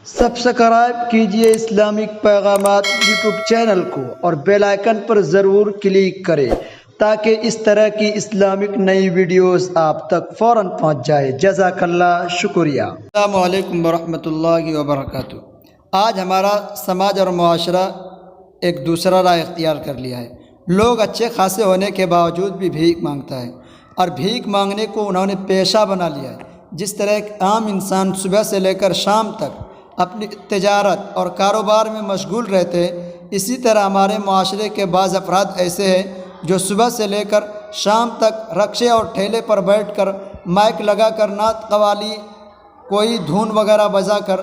Subscribe کیجئے Islamic پیغامات YouTube channel کو اور بیل آئیکن پر ضرور کلک کریں تاکہ اس طرح کی اسلامک نئی ویڈیوز آپ تک فوراً پہنچ جائے۔ جزاک اللہ، شکریہ۔ السلام علیکم ورحمۃ اللہ وبرکاتہ۔ آج ہمارا سماج اور معاشرہ ایک دوسرا راہ اختیار کر لیا ہے۔ لوگ اچھے خاصے ہونے کے باوجود بھی بھیک مانگتا ہے، اور بھیک مانگنے کو انہوں نے پیشہ بنا لیا ہے۔ جس طرح ایک عام انسان صبح سے لے کر شام تک اپنی تجارت اور کاروبار میں مشغول رہتے ہیں، اسی طرح ہمارے معاشرے کے بعض افراد ایسے ہیں جو صبح سے لے کر شام تک رکشے اور ٹھیلے پر بیٹھ کر مائک لگا کر نعت قوالی، کوئی دھن وغیرہ بجا کر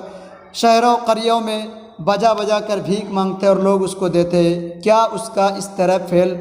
شہروں قریوں میں بجا کر بھیک مانگتے ہیں اور لوگ اس کو دیتے ہیں۔ کیا اس کا اس طرح فعل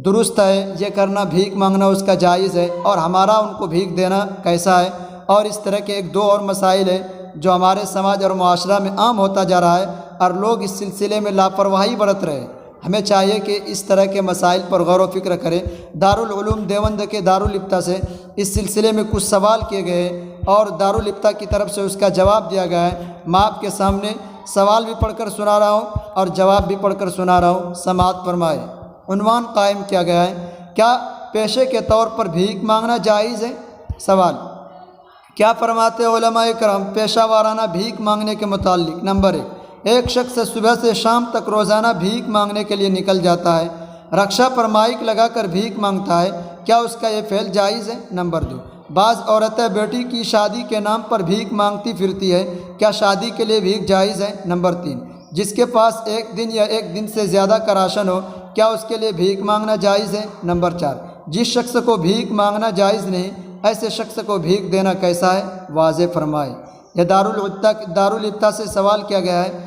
درست ہے؟ یہ کرنا، بھیک مانگنا اس کا جائز ہے؟ اور ہمارا ان کو بھیک دینا کیسا ہے؟ اور اس طرح کے ایک دو اور مسائل ہیں جو ہمارے سماج اور معاشرہ میں عام ہوتا جا رہا ہے اور لوگ اس سلسلے میں لاپرواہی برت رہے ہیں۔ ہمیں چاہیے کہ اس طرح کے مسائل پر غور و فکر کریں۔ دارالعلوم دیوبند کے دارالفتہ سے اس سلسلے میں کچھ سوال کیے گئے ہیں اور دارالفتہ کی طرف سے اس کا جواب دیا گیا ہے۔ میں آپ کے سامنے سوال بھی پڑھ کر سنا رہا ہوں اور جواب بھی پڑھ کر سنا رہا ہوں، سماعت فرمائے۔ عنوان قائم کیا گیا ہے: کیا پیشے کے طور پر بھیک مانگنا جائز ہے؟ سوال: کیا فرماتے علماء کرام پیشہ وارانہ بھیک مانگنے کے متعلق؟ نمبر 1، ایک شخص صبح سے شام تک روزانہ بھیک مانگنے کے لیے نکل جاتا ہے، رکشہ پر مائک لگا کر بھیک مانگتا ہے، کیا اس کا یہ فعل جائز ہے؟ نمبر 2، بعض عورتیں بیٹی کی شادی کے نام پر بھیک مانگتی پھرتی ہے، کیا شادی کے لیے بھیک جائز ہے؟ نمبر 3، جس کے پاس ایک دن یا ایک دن سے زیادہ کا راشن ہو، کیا اس کے لیے بھیک مانگنا جائز ہے؟ نمبر 4، جس شخص کو بھیک مانگنا جائز نہیں، ایسے شخص کو بھیک دینا کیسا ہے؟ واضح فرمائے۔ یہ دارالفتہ سے سوال کیا گیا ہے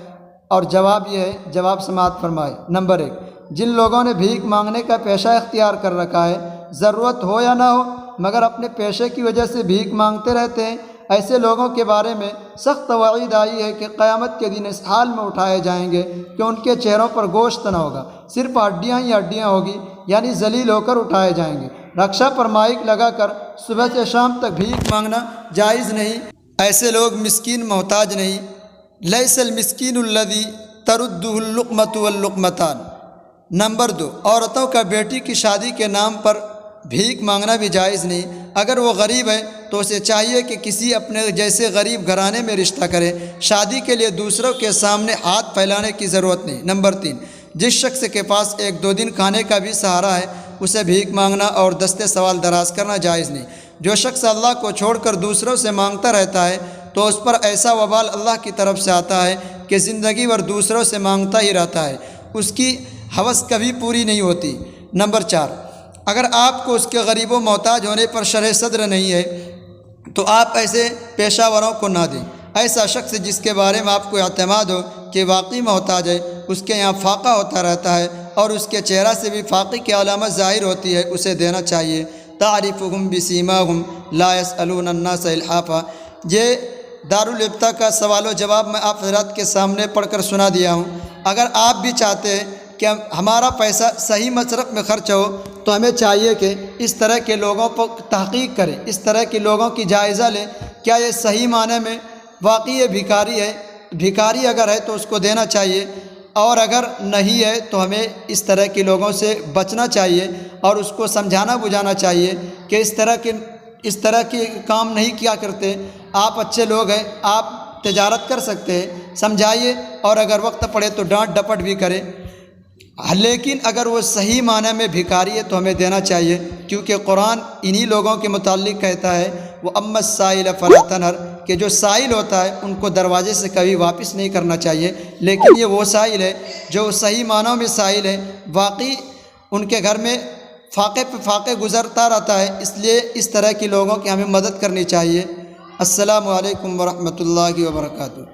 اور جواب یہ ہے، جواب سماعت فرمائے۔ نمبر 1، جن لوگوں نے بھیک مانگنے کا پیشہ اختیار کر رکھا ہے، ضرورت ہو یا نہ ہو مگر اپنے پیشے کی وجہ سے بھیک مانگتے رہتے ہیں، ایسے لوگوں کے بارے میں سخت وعید آئی ہے کہ قیامت کے دن اس حال میں اٹھائے جائیں گے کہ ان کے چہروں پر گوشت نہ ہوگا، صرف ہڈیاں ہی ہڈیاں ہوگی، یعنی ذلیل ہو کر اٹھائے جائیں گے۔ رکشہ پر مائک لگا کر صبح سے شام تک بھیک مانگنا جائز نہیں۔ ایسے لوگ مسکین محتاج نہیں۔ لیس المسکین الذی تردہ اللقمۃ واللقمتان۔ نمبر 2، عورتوں کا بیٹی کی شادی کے نام پر بھیک مانگنا بھی جائز نہیں۔ اگر وہ غریب ہے تو اسے چاہیے کہ کسی اپنے جیسے غریب گھرانے میں رشتہ کرے، شادی کے لیے دوسروں کے سامنے ہاتھ پھیلانے کی ضرورت نہیں۔ نمبر 3، جس شخص کے پاس ایک دو دن کھانے کا بھی سہارا ہے، اسے بھیک مانگنا اور دستے سوال دراز کرنا جائز نہیں۔ جو شخص اللہ کو چھوڑ کر دوسروں سے مانگتا رہتا ہے تو اس پر ایسا وبال اللہ کی طرف سے آتا ہے کہ زندگی بھر دوسروں سے مانگتا ہی رہتا ہے، اس کی ہوس کبھی پوری نہیں ہوتی۔ نمبر 4، اگر آپ کو اس کے غریب و محتاج ہونے پر شرح صدر نہیں ہے تو آپ ایسے پیشہ وروں کو نہ دیں۔ ایسا شخص جس کے بارے میں آپ کو اعتماد ہو کہ واقعی محتاج ہے، اس کے یہاں فاقہ ہوتا رہتا ہے اور اس کے چہرہ سے بھی فاقے کی علامت ظاہر ہوتی ہے، اسے دینا چاہیے۔ تعرفهم بسیماهم لا يسألون الناس الحافا۔ یہ دارالفتہ کا سوال و جواب میں آپ حضرات کے سامنے پڑھ کر سنا دیا ہوں۔ اگر آپ بھی چاہتے ہیں کہ ہمارا پیسہ صحیح مصرف میں خرچ ہو تو ہمیں چاہیے کہ اس طرح کے لوگوں پر تحقیق کریں، اس طرح کے لوگوں کی جائزہ لیں، کیا یہ صحیح معنی میں واقعی یہ بھکاری ہے؟ بھکاری اگر ہے تو اس کو دینا چاہیے، اور اگر نہیں ہے تو ہمیں اس طرح کے لوگوں سے بچنا چاہیے اور اس کو سمجھانا بجھانا چاہیے کہ اس طرح کے کام نہیں کیا کرتے، آپ اچھے لوگ ہیں، آپ تجارت کر سکتے ہیں، سمجھائیے، اور اگر وقت پڑے تو ڈانٹ ڈپٹ بھی کریں۔ لیکن اگر وہ صحیح معنی میں بھکاری ہے تو ہمیں دینا چاہیے، کیونکہ قرآن انہی لوگوں کے متعلق کہتا ہے وَأَمَّا السَّائِلَ فَلَا تَنْهَرْ، کہ جو سائل ہوتا ہے ان کو دروازے سے کبھی واپس نہیں کرنا چاہیے۔ لیکن یہ وہ سائل ہے جو صحیح معنوں میں سائل ہے، واقعی ان کے گھر میں فاقے پہ فاقے گزرتا رہتا ہے، اس لیے اس طرح کے لوگوں کی ہمیں مدد کرنی چاہیے۔ السلام علیکم ورحمۃ اللہ وبرکاتہ۔